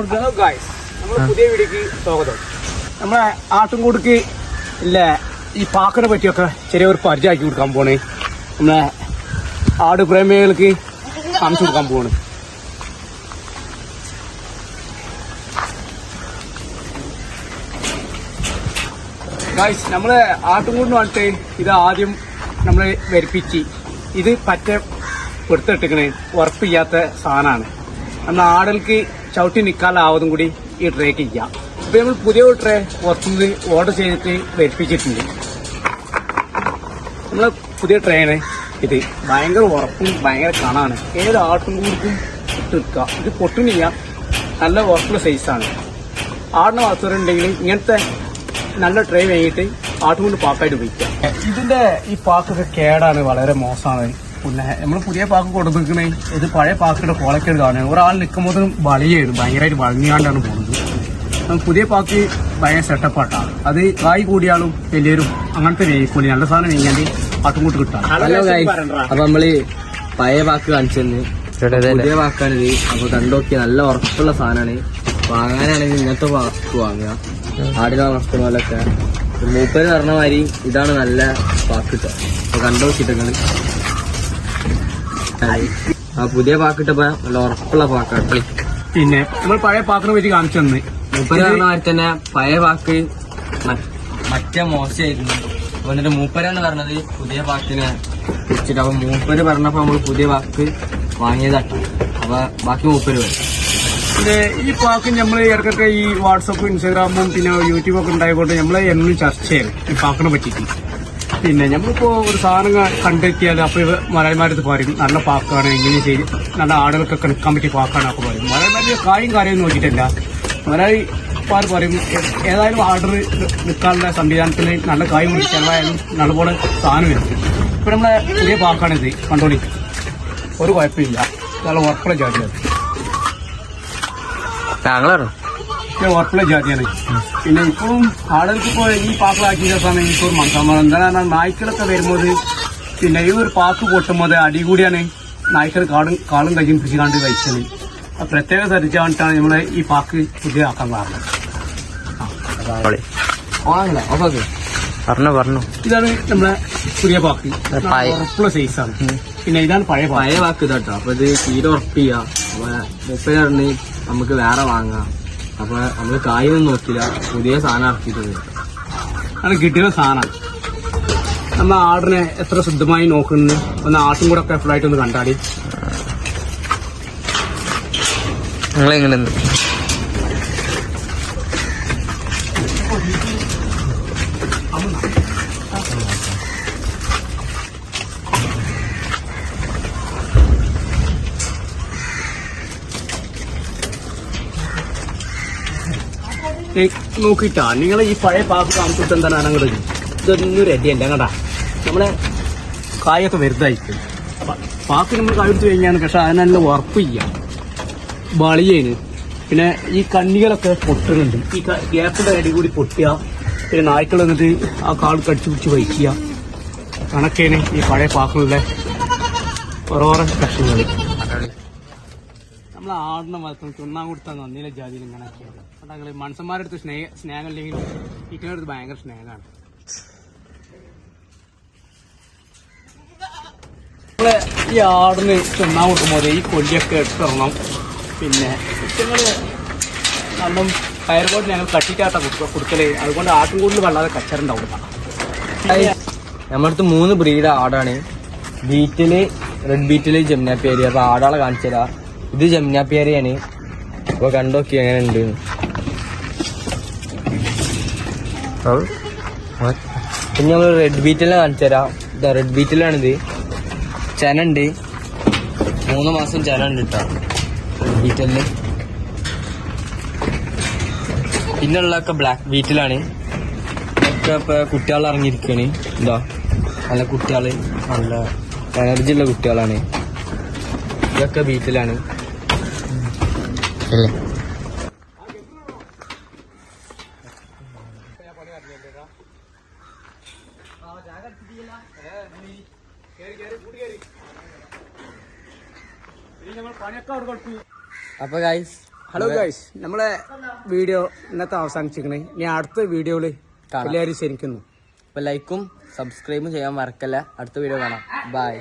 പുതിയ വീഡിയോക്ക് സ്വാഗതം. നമ്മളെ ആട്ടുംകൂടുക്ക് ഇല്ല ഈ പാക്കിനെ പറ്റിയൊക്കെ ചെറിയൊരു പരിചയമാക്കി കൊടുക്കാൻ പോണ്. നമ്മളെ ആട് പ്രേമികൾക്ക് കാണിച്ചു കൊടുക്കാൻ പോണ്. ഗായ്സ്, നമ്മള് ആട്ടുംകൂടിന് വന്നിട്ട് ഇത് ആദ്യം നമ്മള് വരിപ്പിച്ച് ഇത് പറ്റ എടുത്തിട്ടിക്കണേ ഉറപ്പ് ചെയ്യാത്ത സാധനമാണ്. നമ്മൾ ആടുകൾക്ക് ചവിട്ടി നിൽക്കാനാവതും കൂടി ഈ ട്രേക്ക് ചെയ്യാം. ഇപ്പൊ നമ്മൾ പുതിയ ഒരു ട്രേ പുറത്തുനിന്ന് ഓർഡർ ചെയ്തിട്ട് വരിപ്പിച്ചിട്ടുണ്ട്. നമ്മളെ പുതിയ ട്രേയാണ് ഇത്. ഭയങ്കര ഉറപ്പും ഭയങ്കര കണാണ്. ഏത് ആട്ടും കൂടിക്കും ഇട്ട് നിൽക്കുക. ഇത് പൊട്ടുന്നില്ല, നല്ല ഉറപ്പുള്ള സൈസാണ്. ആടിന് വളർത്തുന്നുണ്ടെങ്കിൽ ഇങ്ങനത്തെ നല്ല ട്രേ വാങ്ങിയിട്ട് ആട്ടുകൊണ്ട് പാക്കായിട്ട് ഉപയോഗിക്കാം. ഇതിന്റെ ഈ പാക്കൊക്കെ കേടാണ്, വളരെ മോശമാണ്. പിന്നെ നമ്മൾ പുതിയ പാക്ക് കൊടുത്തിരിക്കണേ ഇത് പഴയ പാക്കിന്റെ കോളക്കേട് കാണുകയാണ്. ഒരാൾ നിൽക്കുമ്പോഴും വലിയായിരുന്നു, ഭയങ്കരമായിട്ട് വളഞ്ഞാണ്ടാണ് പോകുന്നത്. പുതിയ പാക്ക് ഭയങ്കര സെറ്റപ്പാട്ടാണ്. അത് കായ് കൂടിയാളും വലിയൊരു അങ്ങനത്തെ വേയിക്കൂടി നല്ല സാധനം വേങ്ങിയാണ്ട് ആട്ടുംകൂട്ട് കിട്ടാം. അപ്പൊ നമ്മള് പഴയ പാക്ക് കാണിച്ചെന്ന് പുതിയ പാക്കാണിത്. അപ്പൊ കണ്ടോക്കി നല്ല ഉറപ്പുള്ള സാധനമാണ്. വാങ്ങാനാണെങ്കിൽ ഇങ്ങനത്തെ പാക്ക് വാങ്ങുക. ആടിനെ വളർത്തുന്ന പോലൊക്കെ മൂപ്പര് പറഞ്ഞ മാതിരി ഇതാണ് നല്ല പാക്ക് കിട്ടുക. അപ്പൊ കണ്ടോക്കിട്ടങ്ങള് ആ പുതിയ പാക്കിട്ടപ്പോ നല്ല ഉറപ്പുള്ള പാക്കാണ്. പിന്നെ നമ്മൾ പഴയ പാക്കിനെ പറ്റി കാണിച്ചു തന്നെ മൂപ്പര് പറഞ്ഞ മാതിരി തന്നെ പഴയ പാക്ക് മറ്റേ മോശമായിരുന്നു. എന്നിട്ട് മൂപ്പരാണ് പറഞ്ഞത് പുതിയ പാക്കിനെ കുറിച്ചിട്ട്. അപ്പൊ മൂപ്പര് പറഞ്ഞപ്പോ നമ്മള് പുതിയ പാക്ക് വാങ്ങിയതാട്ടോ. അപ്പൊ ബാക്കി മൂപ്പര് വരും. പിന്നെ ഈ പാക്ക് നമ്മൾ ഇടയ്ക്കൊക്കെ ഈ വാട്സപ്പും ഇൻസ്റ്റാഗ്രാമും പിന്നെ യൂട്യൂബൊക്കെ ഉണ്ടായിക്കൊണ്ട് നമ്മൾ എന്നും ചർച്ച ചെയ്യണം ഈ പാക്കിനെ പറ്റിയിട്ട്. പിന്നെ നമ്മളിപ്പോ ഒരു സാധനം കണ്ടെത്തിയാൽ അപ്പൊ മലയാളിമാരത് പറയും നല്ല പാക്കാണ്, എങ്ങനെ ചെയ്ത് നല്ല ആടുകൾക്കൊക്കെ നിൽക്കാൻ പറ്റിയ പാക്കാണ് ഒക്കെ പറയും. മലയാളിമാരുടെ കായും കാര്യമൊന്നും നോക്കിയിട്ടില്ല. മലയാളിമാർ പറയും ഏതായാലും ആർഡർ നിൽക്കാനുള്ള സംവിധാനത്തിന് നല്ല കായ് മുടി ചെലവായാലും നല്ലപോലെ സാധനം വരും. ഇപ്പൊ നമ്മളെ പുതിയ പാക്കാണിത്, കണ്ടോളി. ഒരു കുഴപ്പമില്ല, നല്ല ഉറപ്പുള്ള ജാതിയാണ്. ഉറപ്പുള്ള ജാതിയാണ്. പിന്നെ ഇപ്പോഴും ആളുകൾക്ക് ഇപ്പോൾ ഈ പാക്കിലാക്കിയ സമയം ഇപ്പോൾ ഒരു മനസ്സമ്മതം. എന്താണ് നായ്ക്കളൊക്കെ വരുമ്പോൾ പിന്നെ ഈ ഒരു പാക്ക് പൊട്ടുമ്പോൾ അടികൂടിയാണ് നായ്ക്കൾ കാളും കയ്യും പിടിച്ച് കണ്ട് കഴിച്ചത്. പ്രത്യേക ശ്രദ്ധിച്ചാണ് നമ്മളെ ഈ പാക്ക് പുതിയ ആക്കാൻ കാരണം. ഇതാണ് നമ്മളെ പുതിയ പാക്ക്, ഉറപ്പുള്ള സൈസാണ്. പിന്നെ ഇതാണ് പഴയ പാക്ക് ഇതാട്ടോ. അപ്പൊ ഇത് തീരെ ഉറപ്പില്ല. അപ്പൊ 30 നമുക്ക് വേറെ വാങ്ങാം. അപ്പൊ നമ്മള് കായൊന്നും നോക്കില്ല, പുതിയ സാധനം ഇറക്കിയിട്ടുണ്ട്. അത് കിട്ടിയ സാധനമാണ്. നമ്മൾ ആടിനെ എത്ര ശുദ്ധമായി നോക്കുന്നത് ഒന്ന് ആട്ടും കൂടെ ഒക്കെ ഫുള്ളായിട്ട് ഒന്ന് കണ്ടാടി. നിങ്ങളെങ്ങനെ നോക്കിട്ടാ നിങ്ങളെ ഈ പഴയ പാക്ക് കാണിച്ചിട്ട് എന്താണ് അങ്ങോട്ട് ഇതൊന്നും റെഡിയല്ല അങ്ങടാ. നമ്മളെ കായൊക്കെ വെറുതായിരിക്കും. പാക്ക് നമ്മൾ കായ എടുത്ത് കഴിഞ്ഞാണ്, പക്ഷെ അതിനല്ല ഉറപ്പില്ല, ബളിയേന്. പിന്നെ ഈ കണ്ണികളൊക്കെ പൊട്ടുന്നുണ്ട്. ഈ ഗ്യാപ്പിന്റെ അടി കൂടി പൊട്ടുക, പിന്നെ നായ്ക്കൾ എന്നിട്ട് ആ കാൾ കടിച്ചു പിടിച്ച് വഹിക്കുക. കണക്കേന് ഈ പഴയ പാക്കുകളുടെ ഓരോരോ കഷ്ണങ്ങൾ. നമ്മളെ ആടിനെ വളർത്തുന്ന തിന്നാൻ കൊടുത്താൽ നന്ദിയിലെ ജാതിയിൽ ഇങ്ങനെയൊക്കെയാണ്. അതായത് മനുഷ്യന്മാരുടെ അടുത്ത് സ്നേഹം ഇല്ലെങ്കിൽ ഇറ്റയുടെ അടുത്ത് ഭയങ്കര സ്നേഹമാണ്. നമ്മളെ ഈ ആടിന് തിന്നാൻ കൊടുക്കുമ്പോൾ ഈ കൊല്ലിയൊക്കെ എടുത്തിറങ്ങണം. പിന്നെ ഇറ്റങ്ങള് നല്ല ഫയർബോട്ട് ഞങ്ങൾ കട്ടിക്കാട്ട കൊടുക്കല്, അതുകൊണ്ട് ആട്ടും കൂടുതൽ വല്ലാതെ കച്ചറുണ്ടാവും. നമ്മളടുത്ത് 3 ബ്രീഡ് ആടാണ്. ബീറ്റില്, റെഡ് ബീറ്റില്, ജംനാപ്പിയേരി. അപ്പൊ ആടാളെ കാണിച്ചുതരാം. ഇത് ജംനാപ്പിയേരിയാണ്. അപ്പൊ കണ്ടോക്കി എങ്ങനെ ഉണ്ട്. പിന്നെ നമ്മൾ റെഡ് ബീറ്റിലെ കാണിച്ചു തരാം. ഇതാ റെഡ് ബീറ്റിലാണിത്. ചെനുണ്ട്, 3 മാസം ചെനുണ്ട് കേട്ടോ റെഡ് ബീറ്റലിന്. പിന്നെ ഉള്ളതൊക്കെ ബ്ലാക്ക് ബീറ്റിലാണ്. ഇതൊക്കെ ഇപ്പൊ കുട്ടികൾ ഇറങ്ങിയിരിക്കാണ്. എന്താ നല്ല കുട്ടികള്, നല്ല എനർജി ഉള്ള കുട്ടികളാണ്. ഇതൊക്കെ ബീറ്റിലാണ്. അപ്പൊ ഗൈസ് ഹലോ ഗൈസ്, നമ്മളെ വീഡിയോ ഇന്നത്തെ അവസാനിച്ചിരിക്കണേ. ഇനി അടുത്ത വീഡിയോയില് എല്ലാവരും ശരിക്കുന്നു. അപ്പൊ ലൈക്കും സബ്സ്ക്രൈബും ചെയ്യാൻ മറക്കല്ല. അടുത്ത വീഡിയോ കാണാം. ബൈ.